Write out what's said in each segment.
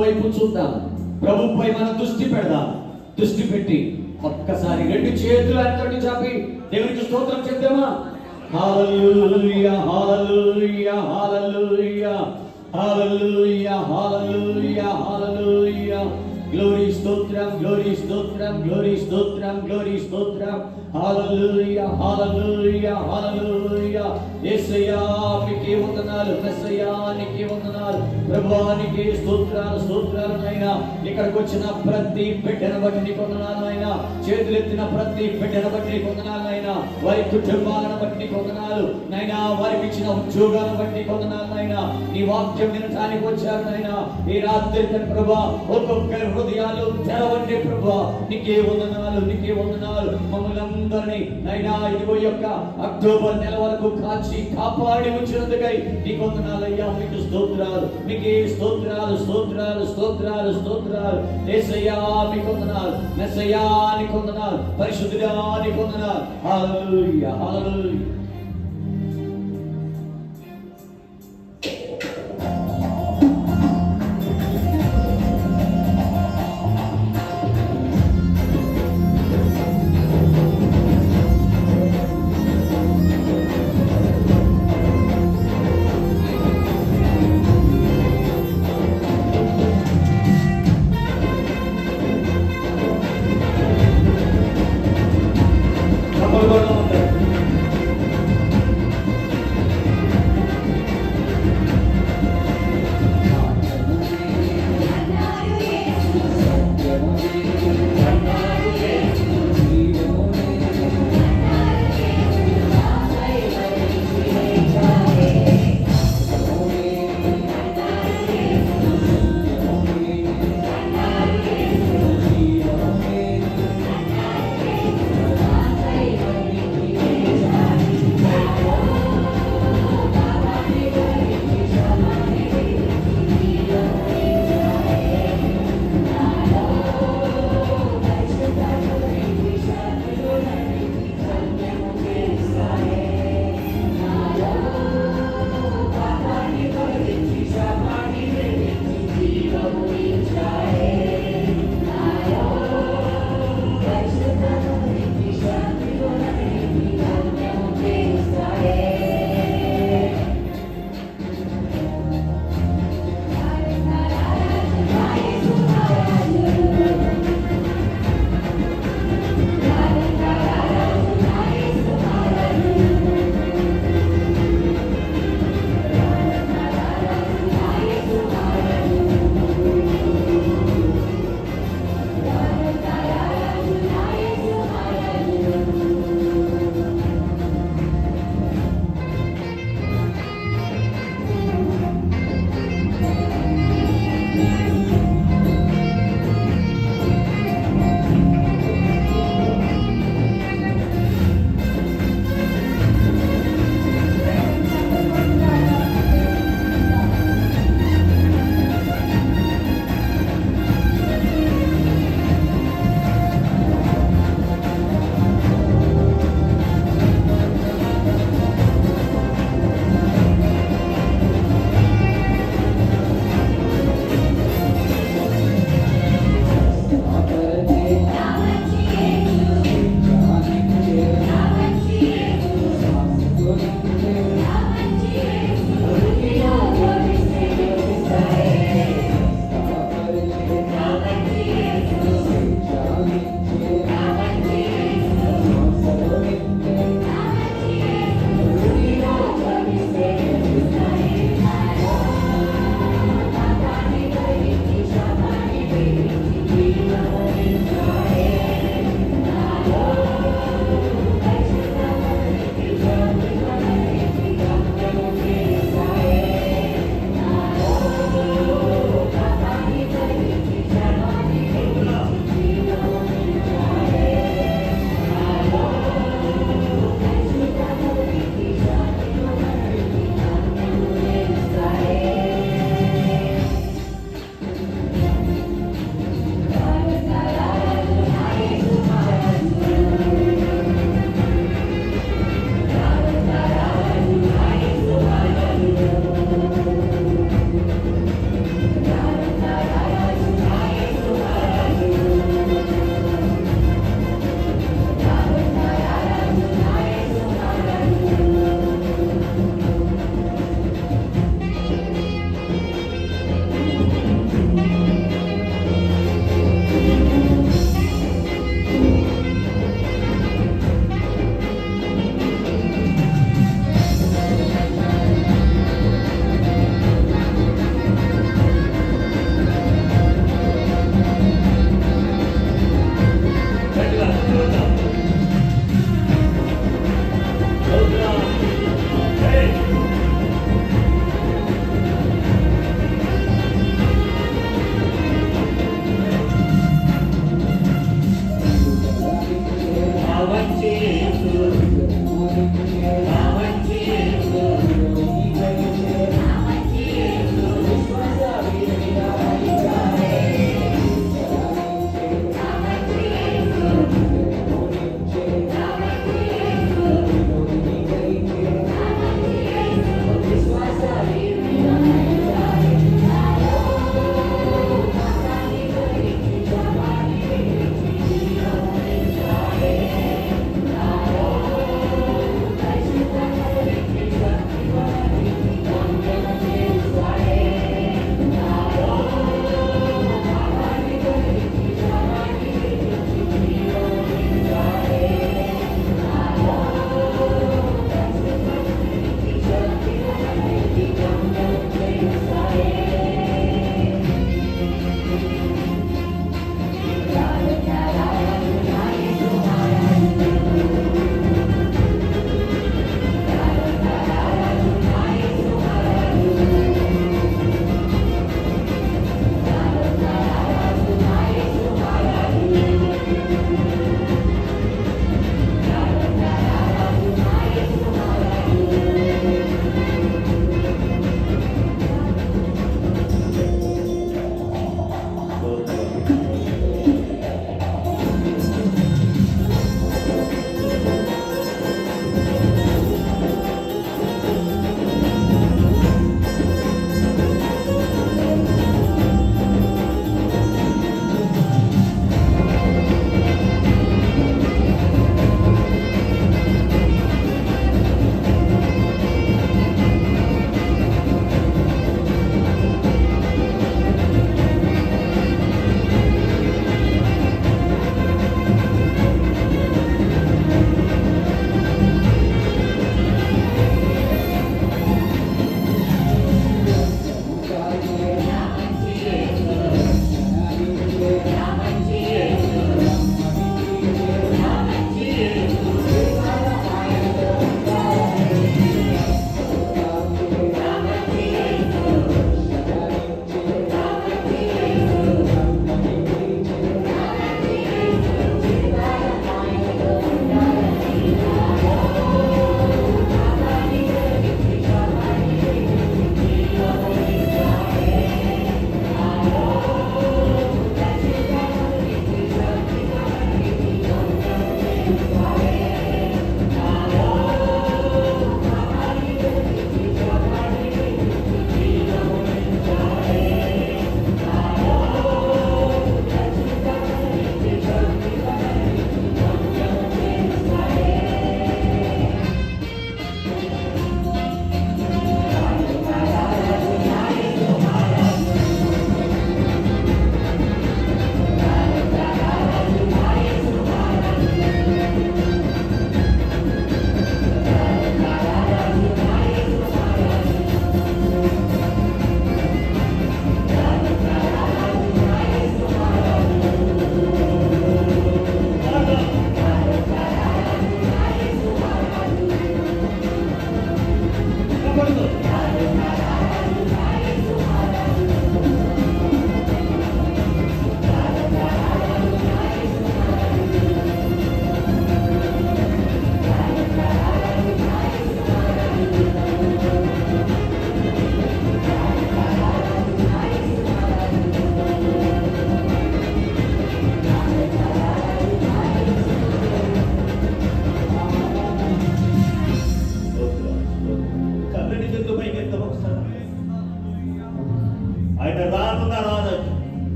వైపు చూద్దాం, ప్రభుపై మన దృష్టి పెడదాం. దృష్టి పెట్టి ఒక్కసారి రెండు చేతులు అంతటి చాపి దేవునికి స్తోత్రం చెప్తామా? హల్లెలూయా హల్లెలూయా హల్లెలూయా హల్లెలూయా హల్లెలూయా హల్లెలూయా. గ్లోరీ స్తోత్రం, గ్లోరీ స్తోత్రం, గ్లోరీ స్తోత్రం, గ్లోరీ స్తోత్రం. హల్లెలూయా హల్లెలూయా హల్లెలూయా. యేసయ్యా మీకే వందనాలు, మెస్సయ్యా నీకే వందనాలు, ప్రభువా నీకే స్తోత్రాలు స్తోత్రాలు నాయనా. ఇక్కడికి వచ్చిన ప్రతి బిడ్డను బట్టి నీకు వందనాలు నాయనా. చేతులెత్తిన ప్రతి బిడ్డను బట్టి నీకు వందనాలు నాయనా. వారి కుటుంబాలను బట్టి నీకు వందనాలు నాయనా. వారికి ఇచ్చిన ఉద్యోగాలను బట్టి నీకు వందనాలు నాయనా. నీ వాక్యం వినటానికి వచ్చారు నాయనా. ఈ రాత్రి ప్రభువా ఒక్కొక్కరి హృదయాలు తెరవండి ప్రభువా. నీకే వందనాలు, నీకే వందనాలు. మమ్మల్ని అందరినీ నైనా ఇదిగో యొక్క అక్టోబర్ నెల వరకు కాచి కాపాడి ఉంచినందుకై నీకు వందనాలయ్యా. మీకు స్తోత్రాలు, మీకే స్తోత్రాలు స్తోత్రాలు స్తోత్రాలు స్తోత్రాలు. యేసయ్యా మీకు వందనాలు, మెస్సయ్యా నీకు వందనాలు, పరిశుద్ధుడా నీకు వందనాలు. హల్లెలూయా హల్లెలూయా.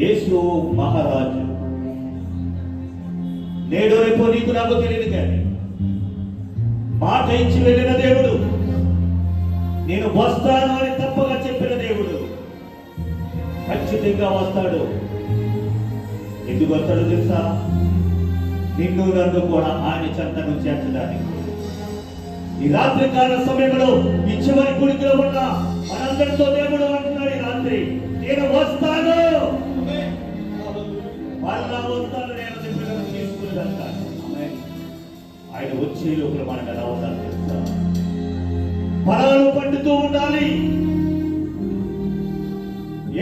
యేసు మహారాజు. నేడు రేపు నీకు నాకు తెలియదు కానీ మాట ఇచ్చి వెళ్ళిన దేవుడు, నేను వస్తాను అని తప్పగా చెప్పిన దేవుడు ఖచ్చితంగా వస్తాడు. ఎందుకు వస్తాడు తెలుసా? నిన్ను నన్ను కూడా ఆయన చెంతను చేర్చడానికి. ఈ రాత్రి కాల సమయంలో ఈ చివరి కుడికిలో ఉన్న మనందరితో దేవుడు అంటున్నాడు ఈ రాత్రి, నేను వస్తాను, మళ్ళా వస్తాను, నేను నిన్ను తీసుకుని వెళ్తాను. ఆయన వచ్చే లోపల మనం ఎలా ఉండాలి తెలుసా? ఫలాలు పండుతూ ఉండాలి.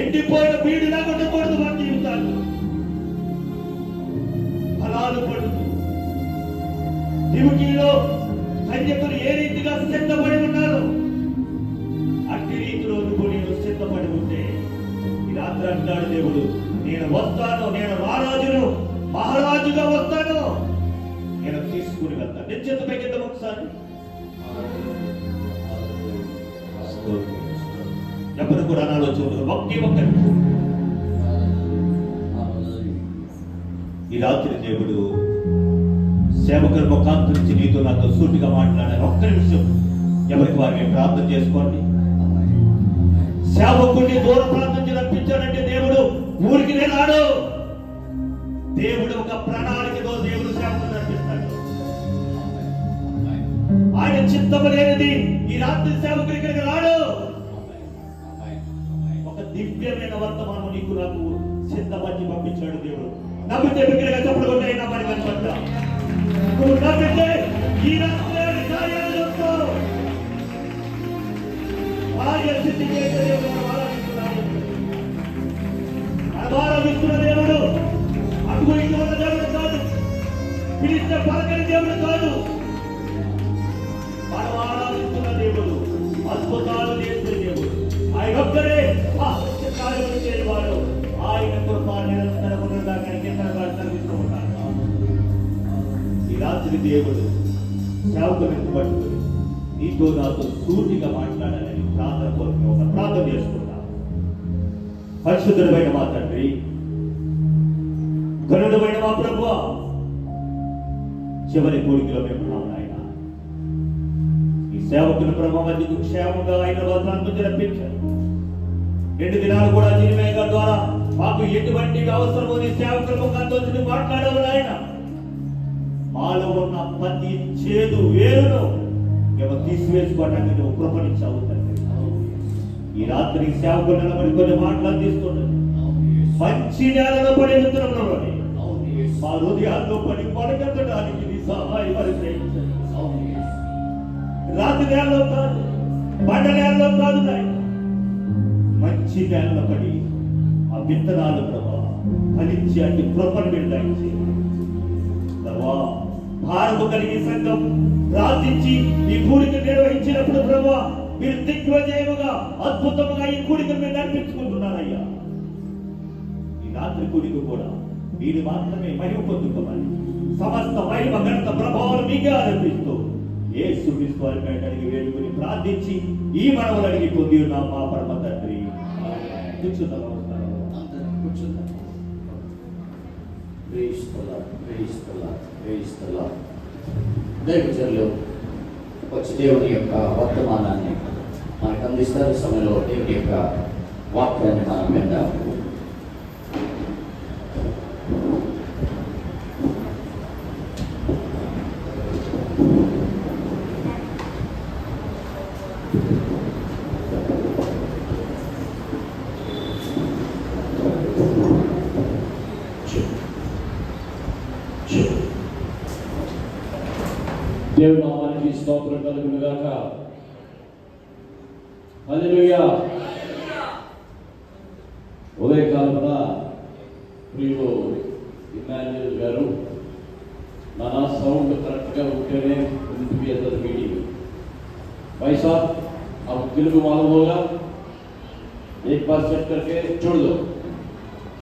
ఎండిపోయిన బీడులా ఉండకూడదు మన జీవితాలు. ఫలాలు పడుతూ దివుకీలో సైనికులు ఏ రీతిగా సిద్ధపడి ఉన్నారు, అట్టి రీతిలో నువ్వు నేను సిద్ధపడి ఉంటే ఈ రాత్రి అంటాడు దేవుడు, నేను వస్తాను, నేను రారాజును, మహారాజుగా వస్తాను, నేను తీసుకుని వెళ్తాను. నిశ్చిత పైకిద్దాం ఒకసారి. ఎవరు కూడా నాలో చూడరు. ఒక్కరి ఈ రాత్రి దేవుడు సేవకుల ముఖాంతం నుంచి నీతో నాతో సూటిగా మాట్లాడారు. ఒక్క నిమిషం ఎవరికి వారిని ప్రార్థన చేసుకోండి. సేవకుడిని దూర ప్రాంతం నుంచి రప్పించాడంటే దేవుడు ఊరికి రాడు. దేవుడు ఒక ప్రణాళికతో దేవుడు సేవకులు నడిపిస్తాడు. ఆయన చిత్తము లేనిది ఈ రాత్రి సేవకుడి ఇక్కడికి రాడు. ఒక దివ్యమైన వర్తమానం నీకు నాకు సిద్ధపరిచి పంపించాడు దేవుడు. నమ్మితే బిగ్గరగా చప్పుడు కొట్టే నమ్మని కనపడ్డా. నువ్వు నమ్మితే ఈ రాత్రి కార్యాలు చెప్తావు. కార్య సిద్ధి చేసే దేవుడు ఆరాధిస్తున్న దేవుడు, అడుగు ఇంట్లో దేవుడు కాదు, పిలిస్తే పలకని దేవుడు కాదు. మనం ఆరాధిస్తున్న దేవుడు, అద్భుతాలు చేసే దేవుడు, ఆయన ఒక్కరే కార్యములు చేయవాడు. ఆయన కృప నిరంతరముగా కనిపిస్తూ ఉన్నాడు. ఈ రాత్రి దేవుడు సేవకులను పట్టుకుని నీతో నాతో సూటిగా మాట్లాడాలని ప్రార్థన కోరిక ఒక ప్రార్థన చేసుకుంటాం. పరిశుద్ధుడమైన మా తండ్రి, ఘనుడమైన మా ప్రభువా, చివరి కోరికలో మేము ఉన్నాం ఆయన. ఈ సేవకుల ప్రభావ మధ్యకు క్షేమంగా ఆయన వదనాన్ని రప్పించారు. 2 దినాలు కూడా జీవమేఘ ద్వారా మాకు ఎటువంటి అవసరమో నీ సేవకుల ముఖంతో మాట్లాడవు ఆయన. మాలో ఉన్న ప్రతి చేదు వేరును మేము తీసివేసుకోవడానికి నువ్వు కృపణించావు తండ్రి. ఈ రాత్రి సేవకులు నిలబడి కొన్ని మాటలు తీసుకున్నాను. మంచి నేలలో పడి విత్తనంలోని మా హృదయాల్లో పడి పడగట్టడానికి నీ సహాయం చేయించండి. రాత్రి నేలలో కాదు, బండ నేలలో కాదు, మంచి నేలలో పడి ఆ విత్తనాలు ప్రభావ ఫలించి అటు కృపను విడుదల భారము కలిగి సంఘం ప్రార్థించి ఈ కూడిక నిర్వహించినప్పుడు ప్రభు మీరు దిగ్విజయముగా అద్భుతముగా ఈ కూడికను మీరు నడిపించుకుంటున్నారయ్యా. ఈ రాత్రి కూడిక కూడా మీరు మాత్రమే మహిమ పొందుకోవాలి. సమస్త మహిమ ఘనత ప్రభావాలు మీకే ఆరోపిస్తూ యేసు క్రీస్తు వారి పేరిట అడిగి వేడుకొని ప్రార్థించి ఈ మనవులు అడిగి పొంది ఉన్నాం మా పరమ తండ్రి. కూర్చుందాం. దైవజనులు వచ్చి దేవుని యొక్క వర్తమానాన్ని మనకు అందిస్తారు. సమయంలో దేవుని యొక్క వాక్యాన్ని మనం విందాం. దేవుని నామానికి స్తోత్రం కలుగును గాక. హల్లెలూయా. ఉదయకాలమున ప్రియులు ఇమాన్యుయల్ గారు నా సౌండ్ కరెక్ట్గా ఉంటేనే ఇంటికి అందరు మీటింగ్ भाई साहब अब दिल को मालूम होगा, एक बार सेट करके छोड़ दो।